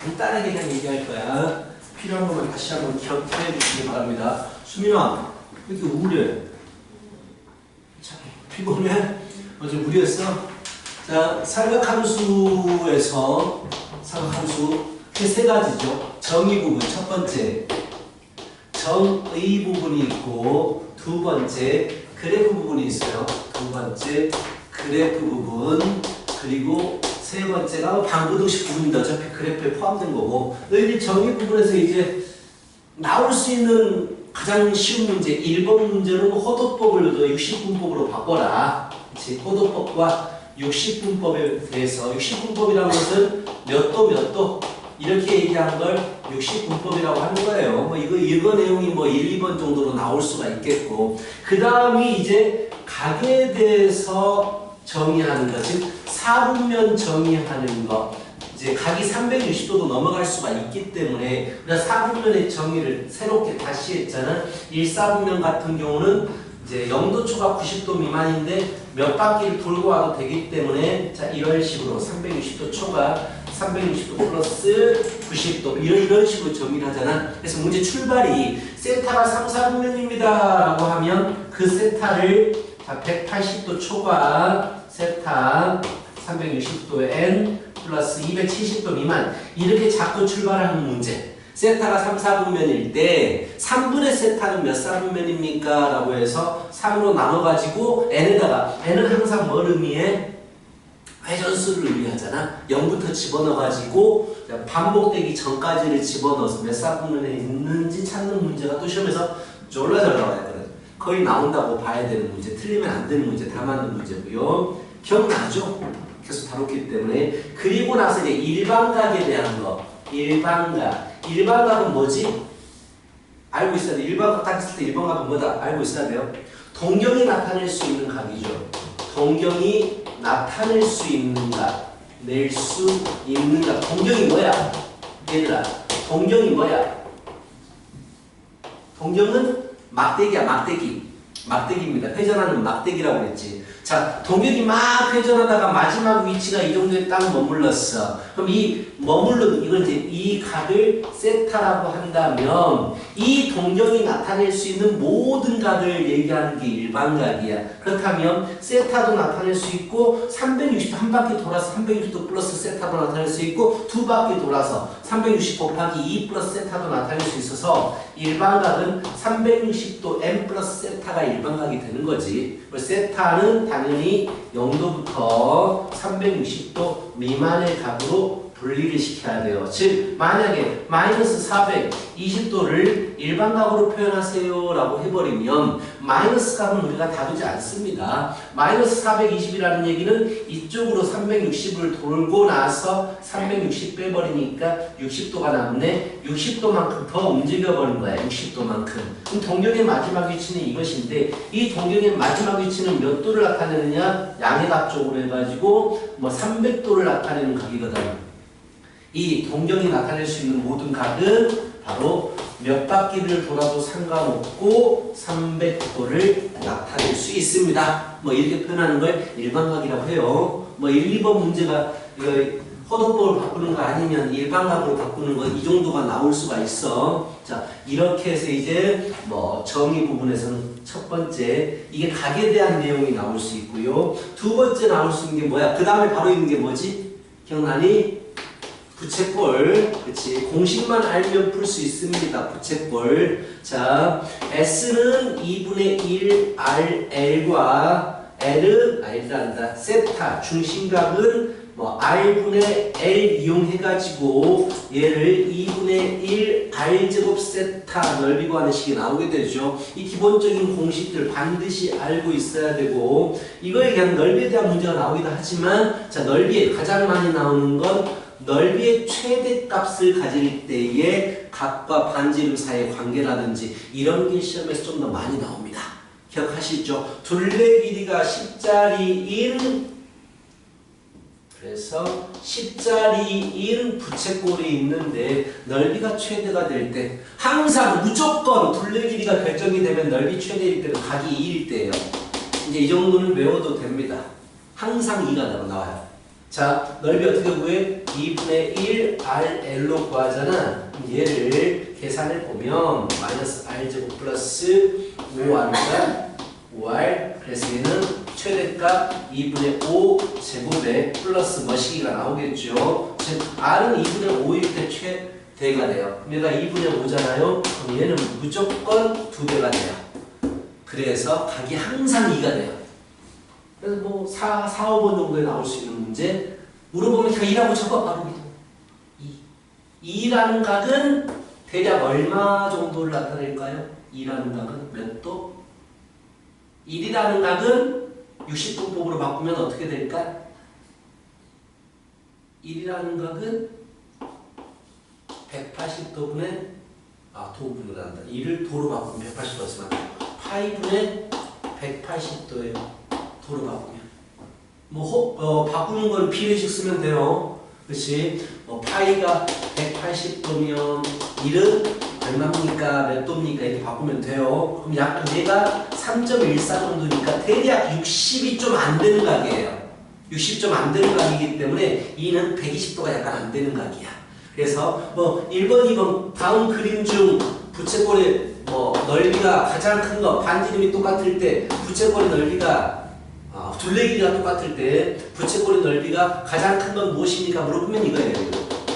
간단하게 그냥 얘기할 거야. 필요한 것만 다시 한번 기억해 주시기 바랍니다. 수민아, 왜 이렇게 우울해? 참 피곤해? 어제 무리했어? 자, 삼각함수에서 삼각함수 세 가지죠. 정의 부분 첫 번째, 정의 부분이 있고 두 번째 그래프 부분이 있어요. 두 번째 그래프 부분, 그리고 세 번째가 방부등식 부분입니다. 어차피 그래프에 포함된 거고, 너희들 정의 부분에서 이제 나올 수 있는 가장 쉬운 문제 1번 문제는 호도법을 60분법으로 바꿔라. 그치? 호도법과 60분법에 대해서 60분법이라는 것은 몇 도 몇 도 이렇게 얘기한 걸 60분법이라고 하는 거예요. 뭐 이거 내용이 뭐 1, 2번 정도로 나올 수가 있겠고, 그 다음이 이제 각에 대해서 정의하는 것, 즉 사분면 정의하는 것. 이제 각이 360도도 넘어갈 수가 있기 때문에 우리가 사분면의 정의를 새롭게 다시 했잖아. 1사분면 같은 경우는 이제 0도 초과 90도 미만인데 몇 바퀴를 돌고 와도 되기 때문에, 자, 이런 식으로 360도 초과 360도 플러스 90도 이런 식으로 정의를 하잖아. 그래서 문제 출발이 세타가 3, 4분면입니다 라고 하면 그 세타를, 자, 180도 초과 세타 360도 n 플러스 270도 미만 이렇게 자꾸 출발하는 문제. 세타가 3, 4분면일 때 3분의 세타는 몇 사분면입니까? 라고 해서 3으로 나눠가지고 n에다가, n은 항상 뭘 의미해? 회전수를 의미하잖아. 0부터 집어넣어가지고 반복되기 전까지를 집어넣어서 몇 사분면에 있는지 찾는 문제가 또 시험에서 졸라 잘 나와야 되거든. 거의 나온다고 봐야 되는 문제, 틀리면 안 되는 문제 다 맞는 문제고요. 기억나죠? 계속 다뤘기 때문에. 그리고 나서 이제 일반각에 대한 거. 일반각. 일반각은 뭐지? 알고 있어야 돼. 일반각 딱 했을 때 일반각은 뭐다? 알고 있어야 돼요. 동경이 나타낼 수 있는 각이죠. 동경이 나타낼 수 있는 각. 낼 수 있는 각. 동경이 뭐야? 얘들아. 동경이 뭐야? 동경은 막대기야, 막대기. 막대기입니다. 회전하는 막대기라고 그랬지. 자, 동경이 막 회전하다가 마지막 위치가 이 정도에 딱 머물렀어. 그럼 이 머물른, 이걸 이제 이 각을 세타라고 한다면 이 동경이 나타낼 수 있는 모든 각을 얘기하는 게 일반각이야. 그렇다면 세타도 나타낼 수 있고 360도 한 바퀴 돌아서 360도 플러스 세타도 나타낼 수 있고 두 바퀴 돌아서 360 곱하기 2 플러스 세타도 나타낼 수 있어서 일반각은 360도 n 플러스 세타가 일반각이 되는 거지. 세타는 당연히 0도부터 360도 미만의 각으로 분리를 시켜야 돼요. 즉 만약에 마이너스 420도를 일반각으로 표현하세요 라고 해버리면 마이너스 값은 우리가 다루지 않습니다. 마이너스 420이라는 얘기는 이쪽으로 360을 돌고 나서 360 빼버리니까 60도가 남네. 60도만큼 더 움직여버린 거야. 60도만큼. 그럼 동경의 마지막 위치는 이것인데, 이 동경의 마지막 위치는 몇 도를 나타내느냐? 양의 각 쪽으로 해가지고 뭐 300도를 나타내는 각이거든. 이 동경이 나타낼 수 있는 모든 각은 바로 몇 바퀴를 돌아도 상관없고 300도를 나타낼 수 있습니다. 뭐 이렇게 표현하는 걸 일반각이라고 해요. 뭐 1, 2번 문제가 이거 호도법을 바꾸는 거 아니면 일반각으로 바꾸는 거 이 정도가 나올 수가 있어. 자, 이렇게 해서 이제 뭐 정의 부분에서는 첫 번째 이게 각에 대한 내용이 나올 수 있고요. 두 번째 나올 수 있는 게 뭐야? 그 다음에 바로 있는 게 뭐지? 기억나니? 부채꼴. 그치? 공식만 알면 풀 수 있습니다. 부채꼴. 자, S는 2분의 1 RL과 L은, 일단다. 세타, 중심각은 뭐 R분의 L 이용해가지고 얘를 2분의 1 R제곱 세타 넓이 구하는 식이 나오게 되죠. 이 기본적인 공식들 반드시 알고 있어야 되고, 이거에 대한 넓이에 대한 문제가 나오기도 하지만, 자, 넓이에 가장 많이 나오는 건 넓이의 최대값을 가질 때의 각과 반지름 사이의 관계라든지 이런 게 시험에서 좀 더 많이 나옵니다. 기억하시죠? 둘레 길이가 10짜리인, 그래서 10짜리인 부채꼴이 있는데 넓이가 최대가 될 때 항상 무조건 둘레 길이가 결정이 되면 넓이 최대일 때는 각이 2일 때예요. 이제 이 정도는 외워도 됩니다. 항상 2가 나와요. 자, 넓이 어떻게 구해? 2분의 1 RL로 구하잖아. 그럼 얘를 계산해 보면 마이너스 R제곱 플러스 5R이다. 5R. 그래서 얘는 최대값 2분의 5 제곱에 플러스 머시기가 나오겠죠. 즉 R은 2분의 5일 때 최대가 돼요. 얘가 2분의 5잖아요. 그럼 얘는 무조건 2배가 돼요. 그래서 각이 항상 2가 돼요. 그래서 뭐 4, 5번 정도에 나올 수 있는 문제 물어보면 그냥 2라고 적어 바로 2. 2라는 각은 대략 얼마 정도를 나타낼까요? 2라는 각은 몇 도? 1이라는 각은 60분법으로 바꾸면 어떻게 될까? 1이라는 각은 180도분의 도분으로 한다. 1을 도로 바꾸면 180도 쓰면 파이분의 180도예요. 도로 바꾸면. 바꾸는 건 비례식 쓰면 돼요. 그렇지? 파이가 180도면 1은 얼마입니까? 몇 도입니까? 이렇게 바꾸면 돼요. 그럼 약 얘가 3.14 정도니까 대략 60이 좀 안 되는 각이에요. 60 좀 안 되는 각이기 때문에 2는 120도가 약간 안 되는 각이야. 그래서 1번, 2번 다음 그림 중 부채꼴의 넓이가 가장 큰 거 반지름이 똑같을 때 부채꼴의 넓이가 둘레길이가 똑같을 때 부채꼴의 넓이가 가장 큰 건 무엇입니까? 물어보면 이거예요.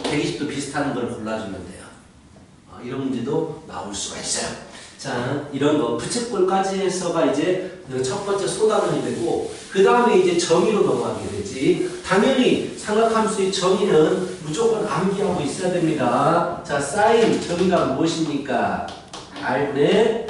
120도 비슷한 걸 골라주면 돼요. 이런 문제도 나올 수가 있어요. 자, 이런 거 부채꼴까지 해서가 이제 첫 번째 소단원이 되고 그 다음에 이제 정의로 넘어가게 되지. 당연히 삼각함수의 정의는 무조건 암기하고 있어야 됩니다. 자, 사인 정의가 무엇입니까? R분의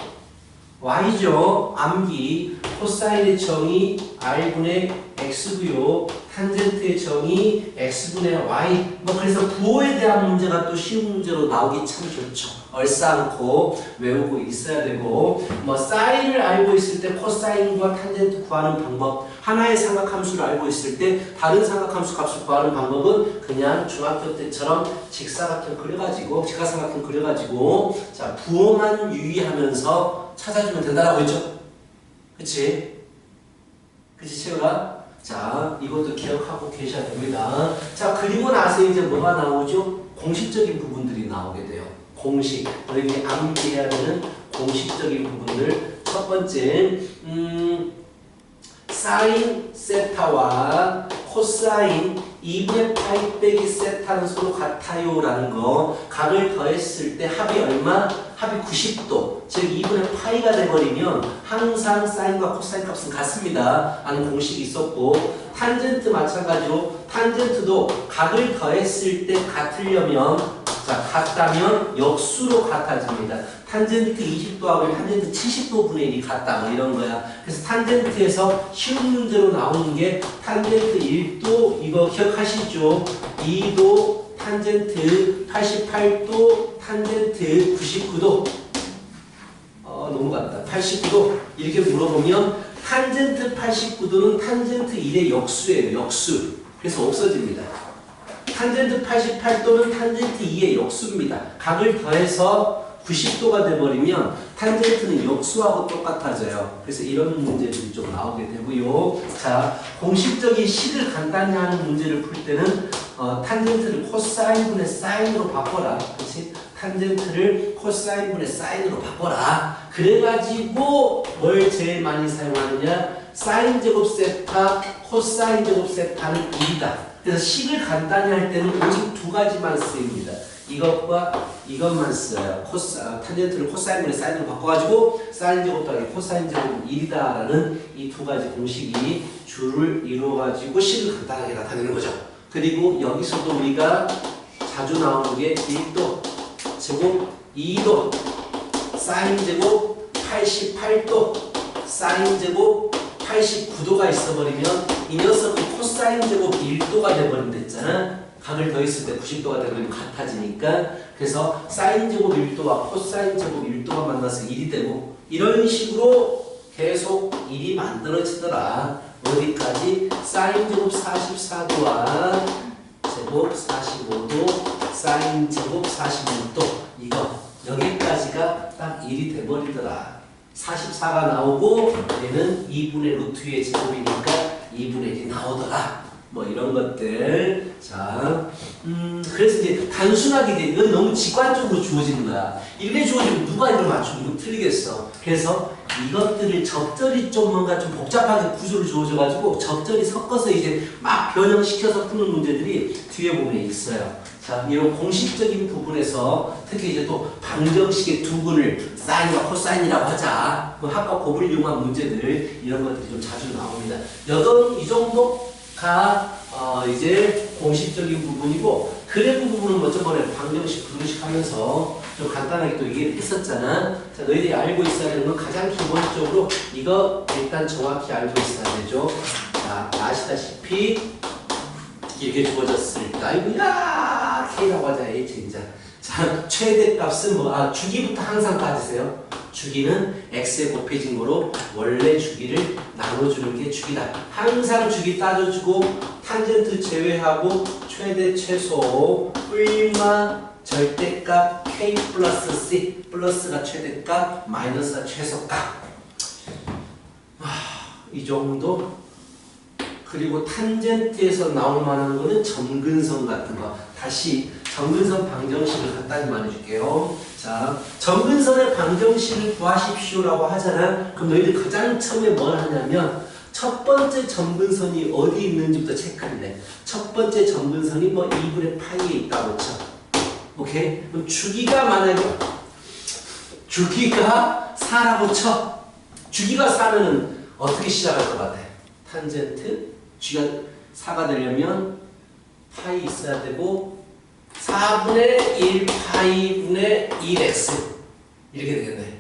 Y죠. 암기. 코사인의 정의 R분의 X고요. 탄젠트의 정의 X분의 Y. 그래서 부호에 대한 문제가 또 쉬운 문제로 나오기 참 좋죠. 얼싸안고 외우고 있어야 되고 사인을 알고 있을 때 코사인과 탄젠트 구하는 방법, 하나의 삼각함수를 알고 있을 때 다른 삼각함수 값을 구하는 방법은 그냥 중학교 때처럼 직사각형 그려가지고 자 부호만 유의하면서 찾아주면 된다라고 했죠. 그치 채우라. 자 이것도 기억하고 계셔야 됩니다. 자 그리고 나서 이제 뭐가 나오죠? 공식적인 부분들이 나오게 돼요. 공식, 우리가 암기해야 되는 공식적인 부분들. 첫 번째, 사인 세타와 코사인 2분의 파이 빼기 세타는 서로 같아요 라는 거. 각을 더했을 때 합이 얼마? 합이 90도. 즉 2분의 파이가 돼버리면 항상 사인과 코사인 값은 같습니다 하는 공식이 있었고, 탄젠트 마찬가지로 탄젠트도 각을 더했을 때 같으려면 같다면 역수로 같아집니다. 탄젠트 20도하고 탄젠트 70도분의 1이 같다 이런 거야. 그래서 탄젠트에서 쉬운 문제로 나오는 게 탄젠트 1도 이거 기억하시죠? 2도 탄젠트 88도 탄젠트 99도 넘어갔다. 89도 이렇게 물어보면 탄젠트 89도는 탄젠트 1의 역수예요. 역수. 그래서 없어집니다. 탄젠트 88도는 탄젠트 2의 역수입니다. 각을 더해서 90도가 돼버리면 탄젠트는 역수하고 똑같아져요. 그래서 이런 문제들이 좀 나오게 되고요. 자, 공식적인 식을 간단히 하는 문제를 풀 때는 탄젠트를 코사인분의 사인으로 바꿔라. 그렇지? 탄젠트를 코사인분의 사인으로 바꿔라. 그래가지고 뭘 제일 많이 사용하느냐? 사인 제곱 세타, 코사인 제곱 세타는 1이다. 그래서 식을 간단히 할 때는 오직 두 가지만 쓰입니다. 이것과 이것만 써요. 탄젠트를 코사인분의 사인으로 바꿔가지고 사인 제곱 더하기 코사인 제곱은 1이다라는 이 두 가지 공식이 줄을 이루어가지고 식을 간단하게 나타내는 거죠. 그리고 여기서도 우리가 자주 나오는 게 1도 제곱 2도 사인 제곱 88도 사인 제곱 89도가 있어버리면 이 녀석은 코사인 제곱 1도가 돼버린다 했잖아. 각을 더했을 때 90도가 되면 같아지니까. 그래서 사인 제곱 1도와 코사인 제곱 1도가 만나서 1이 되고 이런 식으로 계속 1이 만들어지더라. 어디까지? 사인 제곱 44도와 제곱 45도 사인 제곱 46도 이거 여기까지가 딱 1이 돼버리더라. 44가 나오고 얘는 2분의 루트 위의 제곱이니까 2분의 1이 나오더라. 뭐 이런 것들. 자, 그래서 이제 단순하게 이제 이건 너무 직관적으로 주어지는 거야. 이렇게 주어지면 누가 이걸 맞추고 틀리겠어. 그래서 이것들을 적절히 좀 뭔가 좀 복잡하게 구조를 주어져가지고 적절히 섞어서 이제 막 변형시켜서 푸는 문제들이 뒤에 보면 있어요. 자, 이런 공식적인 부분에서 특히 이제 또 방정식의 두근을 사인과 코사인이라고 하자. 학과 곱을 이용한 문제들 이런 것들이 좀 자주 나옵니다. 이 정도가 이제 공식적인 부분이고 그래프 부분은 뭐 저번에 방정식, 부등식 하면서 좀 간단하게 또 얘기를 했었잖아. 자, 너희들이 알고 있어야 되는 건 가장 기본적으로 이거 일단 정확히 알고 있어야 되죠. 자, 아시다시피 이렇게 주어졌을 때 아이고야 K라고 하자. H인자. 자, 최대값은 뭐 주기부터 항상 따지세요. 주기는 x에 곱해진 거로 원래 주기를 나눠주는 게 주기다. 항상 주기 따져주고 탄젠트 제외하고 최대 최소 얼마 절대값 k 플러스 c 플러스가 최대값 마이너스가 최소값. 이 정도. 그리고 탄젠트에서 나올 만한 거는 점근선 같은 거. 다시 점근선 방정식을 간단히 말해줄게요. 자, 점근선의 방정식을 구하십시오라고 하잖아. 그럼 너희들 가장 처음에 뭘 하냐면 첫 번째 점근선이 어디 있는지부터 체크를 해. 첫 번째 점근선이 뭐 2분의 파이에 있다고 쳐. 오케이? 그럼 주기가 만약에 주기가 4라고 쳐. 주기가 4면은 어떻게 시작할 것 같아? 탄젠트 G가 4가 되려면 파이 있어야 되고 4분의 1 파이분의 1x 이렇게 되겠네.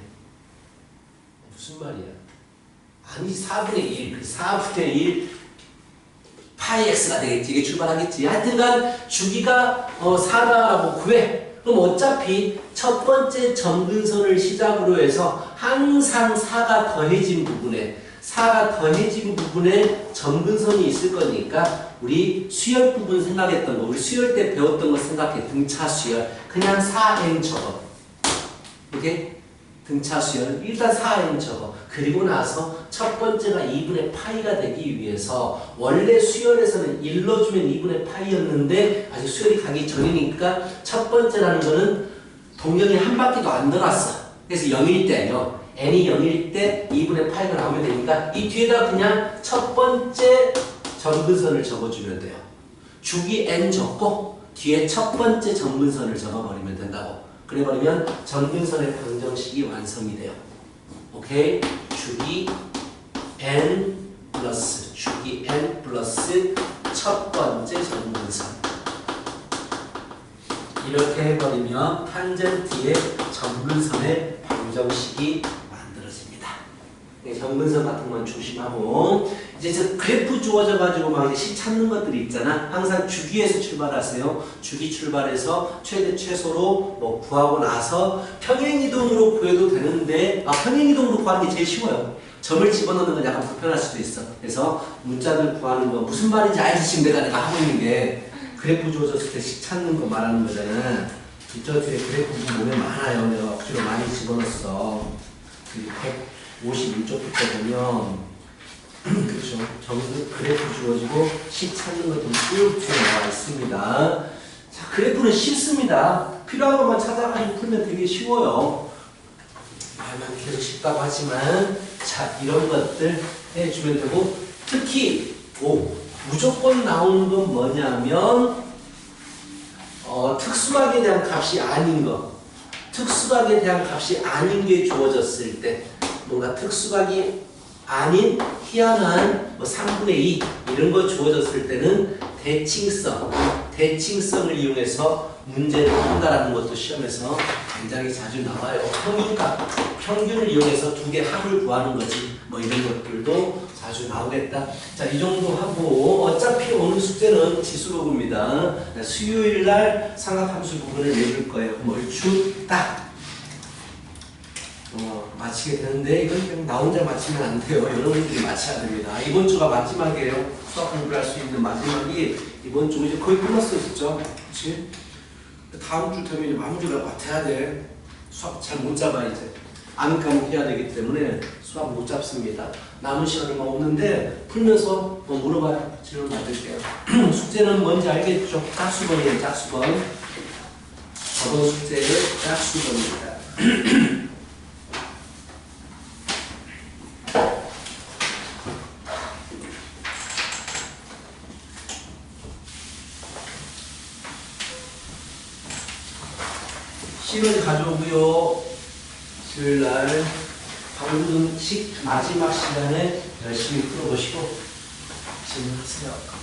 무슨 말이야? 아니 4분의 1 4분의 1 파이 x가 되겠지. 이게 출발하겠지. 하여튼간 주기가 4라고 구해. 그럼 어차피 첫 번째 점근선을 시작으로 해서 항상 4가 더해진 부분에 점근선이 있을 거니까 우리 수열 부분 생각했던 거, 우리 수열 때 배웠던 거 생각해. 등차 수열. 그냥 4n 적어. 오케이? 등차 수열. 일단 4n 적어. 그리고 나서 첫 번째가 2분의 파이가 되기 위해서 원래 수열에서는 1 넣어주면 2분의 파이였는데 아직 수열이 가기 전이니까 첫 번째라는 거는 동력이 한 바퀴도 안 돌았어. 그래서 0일 때요. n이 0일 때 2분의 파이가 나오면 되니까 이 뒤에다 그냥 첫 번째 점근선을 적어주면 돼요. 주기 n 적고 뒤에 첫 번째 점근선을 적어버리면 된다고. 그래버리면 점근선의 방정식이 완성이 돼요. 오케이? 주기 n 플러스 첫 번째 점근선. 이렇게 해버리면 탄젠트의 점근선의 방정식이 만들어집니다. 점근선 같은 건 조심하고 이제 저 그래프 주어져가지고 막 식 찾는 것들이 있잖아. 항상 주기에서 출발하세요. 주기 출발해서 최대 최소로 뭐 구하고 나서 평행이동으로 구해도 되는데 평행이동으로 구하는 게 제일 쉬워요. 점을 집어넣는 건 약간 불편할 수도 있어. 그래서 문자들 구하는 거 무슨 말인지 알지? 지금 내가 하고 있는 게 그래프 주어졌을 때 식 찾는 거 말하는 거잖아. 이쪽 뒤에 그래프 보면 많아요. 내가 억지로 많이 집어넣었어. 151쪽부터 보면 그렇죠. 그래프 주어지고 식 찾는 것도 쭉 뒤에 나와 있습니다. 자, 그래프는 쉽습니다. 필요한 것만 찾아가지고 풀면 되게 쉬워요. 말만 계속 쉽다고 하지만 자, 이런 것들 해주면 되고 특히 무조건 나오는 건 뭐냐면 특수각에 대한 값이 아닌 거. 특수각에 대한 값이 아닌 게 주어졌을 때 뭔가 특수각이 아닌 희한한 뭐 3분의 2 이런 거 주어졌을 때는 대칭성을 이용해서 문제를 한다라는 것도 시험에서 굉장히 자주 나와요. 평균을 이용해서 두 개 합을 구하는 거지. 뭐 이런 것들도 자주 나오겠다. 자, 이 정도 하고 어차피 오늘 숙제는 지수로급입니다. 수요일 날 삼각함수 부분을 내줄 거예요. 얼추 딱 마치게 되는데 이건 그냥 나 혼자 마치면 안 돼요. 여러분들이 마쳐야 됩니다. 이번 주가 마지막이에요. 수학 공부를 할 수 있는 마지막이 이번 주 이제 거의 끝났어요, 진짜. 그렇지? 다음 주 되면 이제 마무리를 맡아야 돼. 수학 잘 못 잡아 이제. 안 까먹해야 되기 때문에 수학 못 잡습니다. 남은 시간 얼마 없는데 풀면서 뭐 물어봐요. 질문 받을게요. 숙제는 뭔지 알겠죠? 짝수번이에요. 짝수번. 저번 숙제의 짝수번입니다. 시를 가져오고요. 수요일날 방문식 마지막 시간에 열심히 풀어보시고 질문하세요.